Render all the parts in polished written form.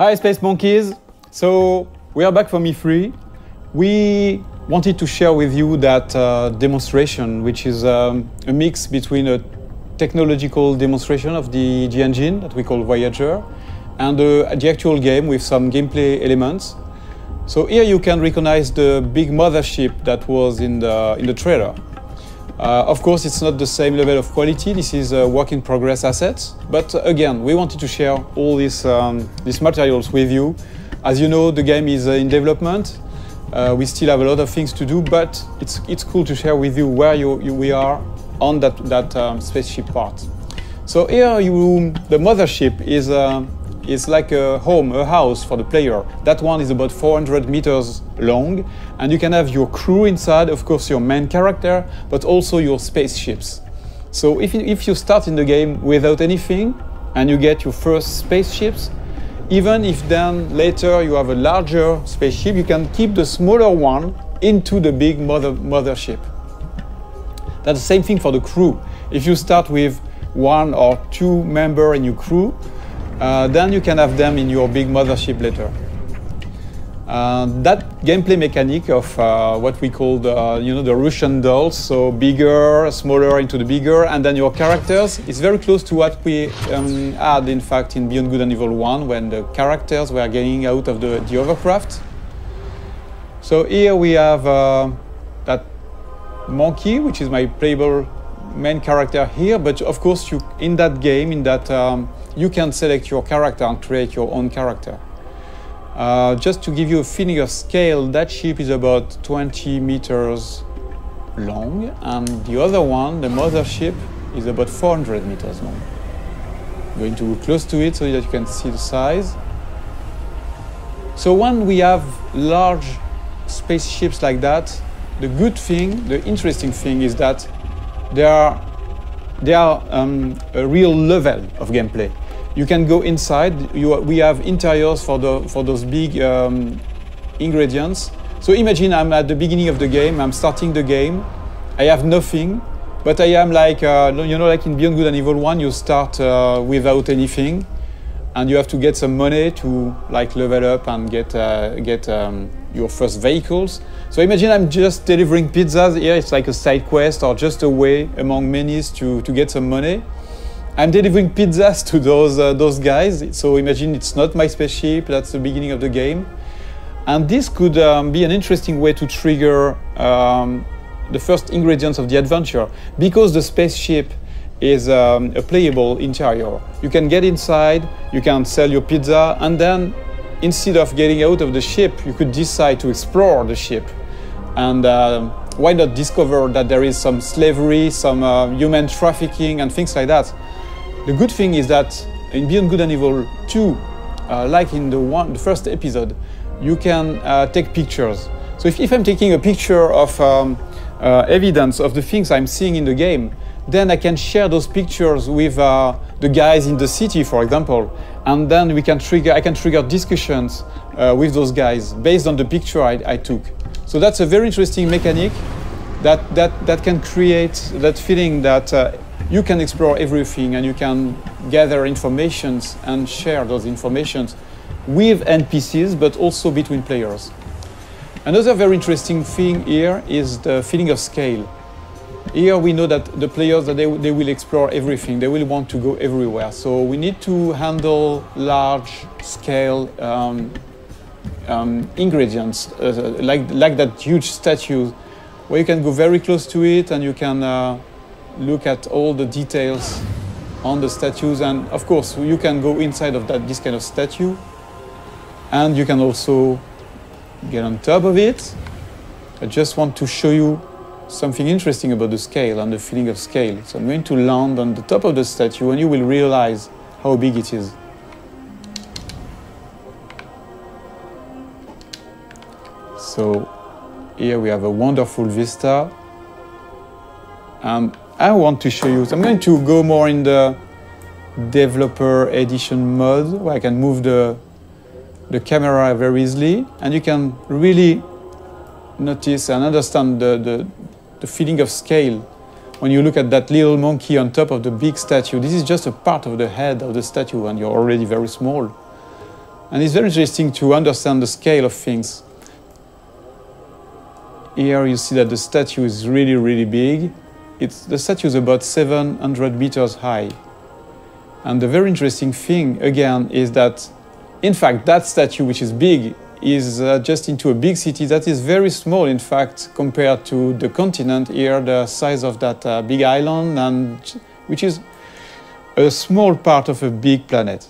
Hi Space Monkeys! So we are back from E3. We wanted to share with you that demonstration, which is a mix between a technological demonstration of the engine that we call Voyager and the actual game with some gameplay elements. So here you can recognize the big mothership that was in the trailer. Of course, it's not the same level of quality. This is a work-in-progress assets. But again, we wanted to share all these materials with you. As you know, the game is in development. We still have a lot of things to do, but it's cool to share with you where we are on that spaceship part. So here, the mothership is like a home, a house for the player. That one is about 400 meters long, and you can have your crew inside, of course your main character, but also your spaceships. So if you start in the game without anything, and you get your first spaceships, even if then later you have a larger spaceship, you can keep the smaller one into the big mothership. That's the same thing for the crew. If you start with 1 or 2 members in your crew, then you can have them in your big mothership later. That gameplay mechanic of what we call the Russian dolls, so bigger, smaller into the bigger, and then your characters, is very close to what we had in fact in Beyond Good and Evil 1, when the characters were getting out of the hovercraft. So here we have that monkey, which is my playable main character here, but of course in that game, you can select your character and create your own character. Just to give you a feeling of scale, that ship is about 20 meters long, and the other one, the mothership, is about 400 meters long. I'm going to go close to it so that you can see the size. So when we have large spaceships like that, the good thing, the interesting thing is that they are a real level of gameplay. You can go inside. We have interiors for those big ingredients. So imagine I'm at the beginning of the game. I'm starting the game. I have nothing, but I am like like in Beyond Good and Evil 1, you start without anything, and you have to get some money to like level up and get your first vehicles. So imagine I'm just delivering pizzas. Here it's like a side quest or just a way among many to get some money. I'm delivering pizzas to those guys. So imagine it's not my spaceship. That's the beginning of the game. And this could be an interesting way to trigger the first ingredients of the adventure, because the spaceship is a playable interior. You can get inside, you can sell your pizza, and then instead of getting out of the ship, you could decide to explore the ship. And why not discover that there is some slavery, some human trafficking and things like that. The good thing is that in Beyond Good and Evil 2, like in the first episode, you can take pictures. So if I'm taking a picture of evidence of the things I'm seeing in the game, then I can share those pictures with the guys in the city, for example, and then I can trigger discussions with those guys based on the picture I took. So that's a very interesting mechanic that can create that feeling that you can explore everything and you can gather informations and share those informations with NPCs, but also between players. Another very interesting thing here is the feeling of scale. Here we know that the players, they will explore everything. They will want to go everywhere. So we need to handle large-scale ingredients, like that huge statue, where you can go very close to it and you can look at all the details on the statues. And of course, you can go inside of this kind of statue, and you can also get on top of it. I just want to show you something interesting about the scale and the feeling of scale. So I'm going to land on the top of the statue and you will realize how big it is. So here we have a wonderful vista. And I want to show you, so I'm going to go more in the developer edition mode, where I can move the camera very easily, and you can really notice and understand the feeling of scale when you look at that little monkey on top of the big statue. This is just a part of the head of the statue, and you're already very small. And it's very interesting to understand the scale of things. Here you see that the statue is really, really big. The statue is about 700 meters high. And the very interesting thing, again, is that, in fact, that statue, which is big, is just into a big city that is very small, in fact, compared to the continent here, the size of that big island, and which is a small part of a big planet.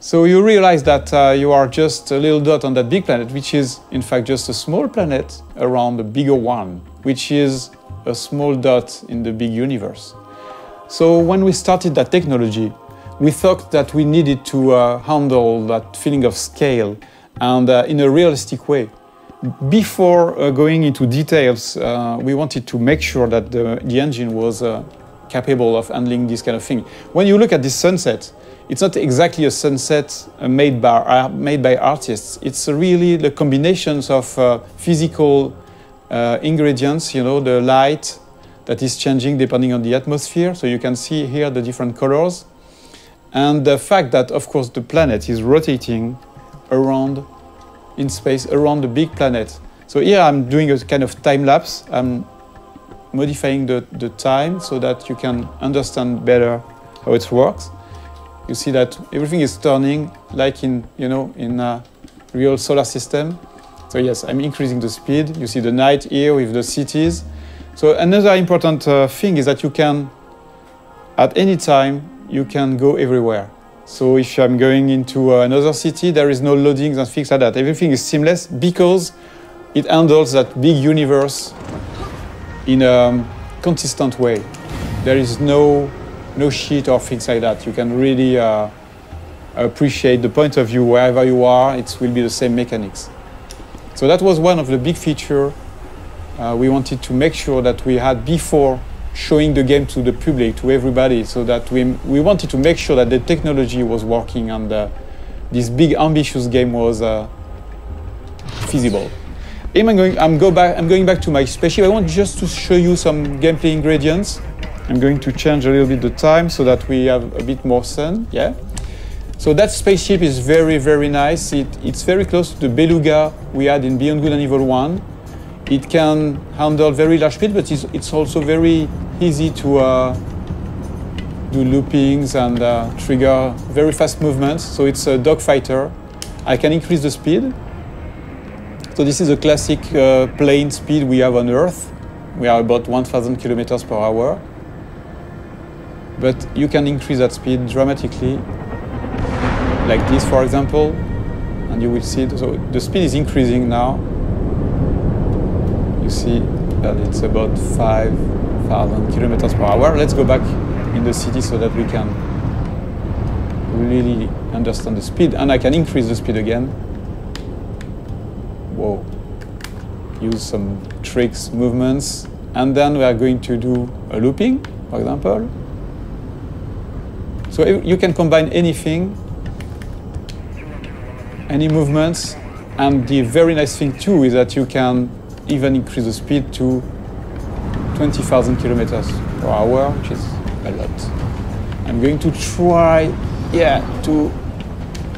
So you realize that you are just a little dot on that big planet, which is, in fact, just a small planet around a bigger one, which is a small dot in the big universe. So when we started that technology, we thought that we needed to handle that feeling of scale and in a realistic way. Before going into details, we wanted to make sure that the engine was capable of handling this kind of thing. When you look at this sunset, it's not exactly a sunset made by artists. It's really the combinations of physical ingredients, you know, the light that is changing depending on the atmosphere. So you can see here the different colors. And the fact that, of course, the planet is rotating around in space, around the big planet. So here I'm doing a kind of time lapse. I'm modifying the time so that you can understand better how it works. You see that everything is turning like in, you know, in a real solar system. So yes, I'm increasing the speed. You see the night here with the cities. So another important thing is that you can, at any time, you can go everywhere. So if I'm going into another city, there is no loadings and things like that. Everything is seamless because it handles that big universe in a consistent way. There is no sheet or things like that. You can really appreciate the point of view wherever you are. It will be the same mechanics. So that was one of the big features we wanted to make sure that we had before showing the game to the public, to everybody, so that we wanted to make sure that the technology was working and this big ambitious game was feasible. I'm going back to my spaceship. I want just to show you some gameplay ingredients. I'm going to change a little bit the time so that we have a bit more sun. Yeah. So that spaceship is very, very nice. It's very close to the Beluga we had in Beyond Good and Evil 1. It can handle very large speed, but it's also very easy to do loopings and trigger very fast movements. So it's a dogfighter. I can increase the speed. So this is a classic plane speed we have on Earth. We are about 1,000 kilometers per hour. But you can increase that speed dramatically, like this, for example, and you will see. So the speed is increasing now. You see that it's about 5,000 kilometers per hour. Let's go back in the city so that we can really understand the speed. And I can increase the speed again. Whoa. Use some tricks, movements. And then we are going to do a looping, for example. So you can combine anything, any movements. And the very nice thing too is that you can even increase the speed to 20,000 kilometers per hour, which is a lot. I'm going to try, to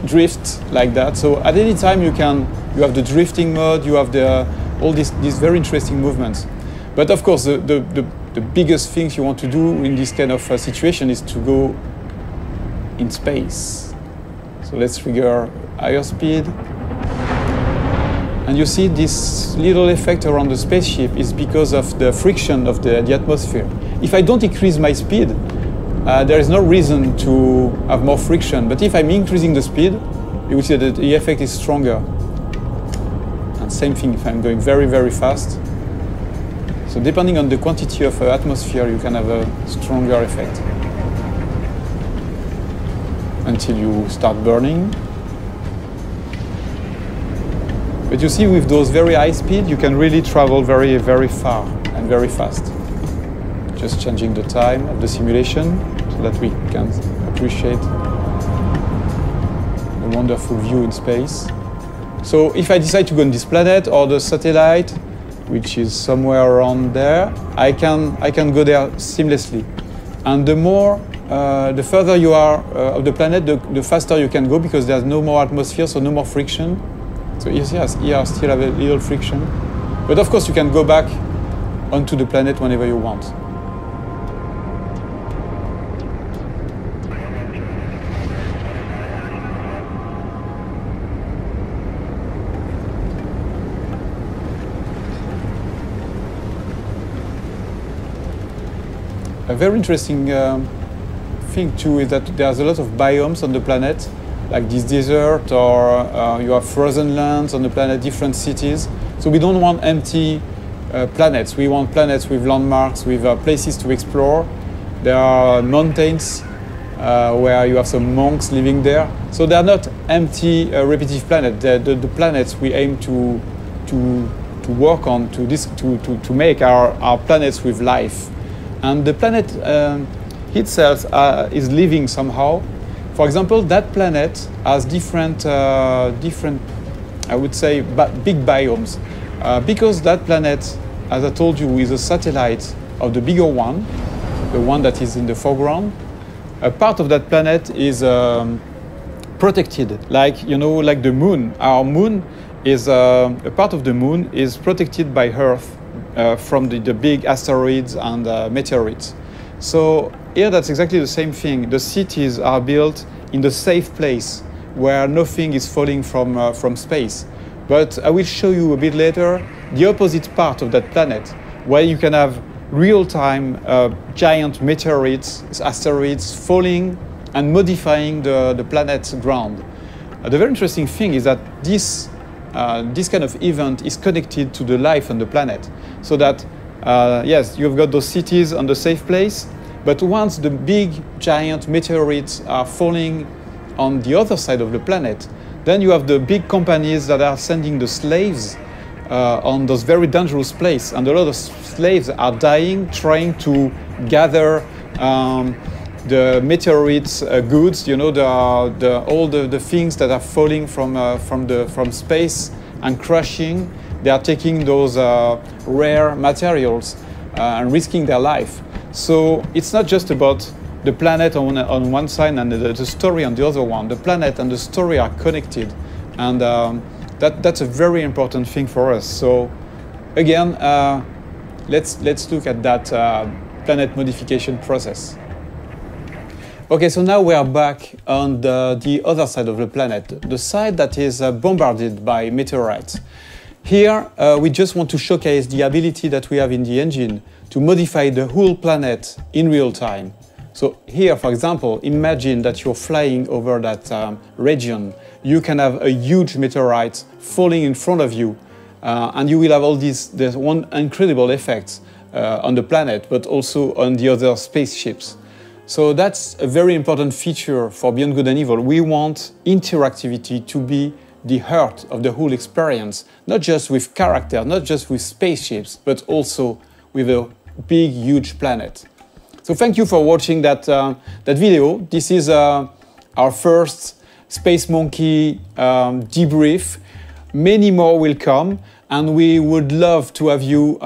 drift like that. So at any time you have the drifting mode, you have all these very interesting movements. But of course, the biggest things you want to do in this kind of situation is to go in space. So let's trigger higher speed. And you see this little effect around the spaceship is because of the friction of the atmosphere. If I don't increase my speed, there is no reason to have more friction. But if I'm increasing the speed, you will see that the effect is stronger. And same thing if I'm going very, very fast. So depending on the quantity of atmosphere, you can have a stronger effect. Until you start burning. But you see, with those very high speed, you can really travel very, very far and very fast. Just changing the time of the simulation so that we can appreciate the wonderful view in space. So if I decide to go on this planet or the satellite, which is somewhere around there, I can go there seamlessly. And the more the further you are of the planet, the faster you can go because there's no more atmosphere, so no more friction. So here still have a little friction. But of course you can go back onto the planet whenever you want. A very interesting thing too is that there's a lot of biomes on the planet, like this desert, or you have frozen lands on the planet, different cities. So we don't want empty planets. We want planets with landmarks, with places to explore. There are mountains where you have some monks living there. So they are not empty, repetitive planets. The planets we aim to work on, to make our planets with life. And the planet itself is living somehow. For example, that planet has different, I would say, big biomes. Because that planet, as I told you, is a satellite of the bigger one, the one that is in the foreground. A part of that planet is protected, like the moon. Our moon is a part of the moon is protected by Earth from the big asteroids and meteorites. So here that's exactly the same thing. The cities are built in the safe place where nothing is falling from space. But I will show you a bit later the opposite part of that planet, where you can have real-time giant meteorites, asteroids falling and modifying the planet's ground. The very interesting thing is that this kind of event is connected to the life on the planet. So that, yes, you've got those cities on the safe place, but once the big giant meteorites are falling on the other side of the planet, then you have the big companies that are sending the slaves on those very dangerous places. And a lot of slaves are dying trying to gather the meteorites goods, all the things that are falling from space and crashing. They are taking those rare materials and risking their life. So it's not just about the planet on one side and the story on the other one. The planet and the story are connected, and that's a very important thing for us. So again, let's look at that planet modification process. Okay, so now we are back on the other side of the planet, the side that is bombarded by meteorites. Here, we just want to showcase the ability that we have in the engine to modify the whole planet in real time. So here, for example, imagine that you're flying over that region. You can have a huge meteorite falling in front of you, and you will have all these one incredible effects on the planet, but also on the other spaceships. So that's a very important feature for Beyond Good and Evil. We want interactivity to be the heart of the whole experience, not just with characters, not just with spaceships, but also with a big, huge planet. So thank you for watching that video. This is our first Space Monkey debrief. Many more will come, and we would love to have you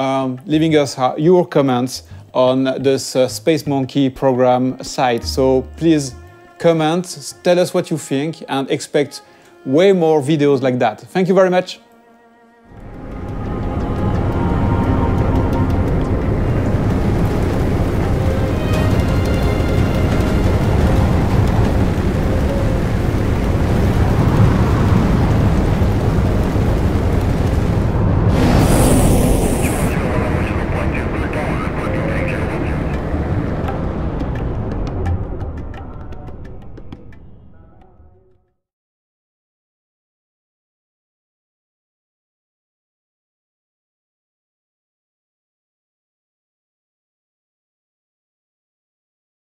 leaving us your comments on this Space Monkey program site. So please comment, tell us what you think, and expect way more videos like that. Thank you very much.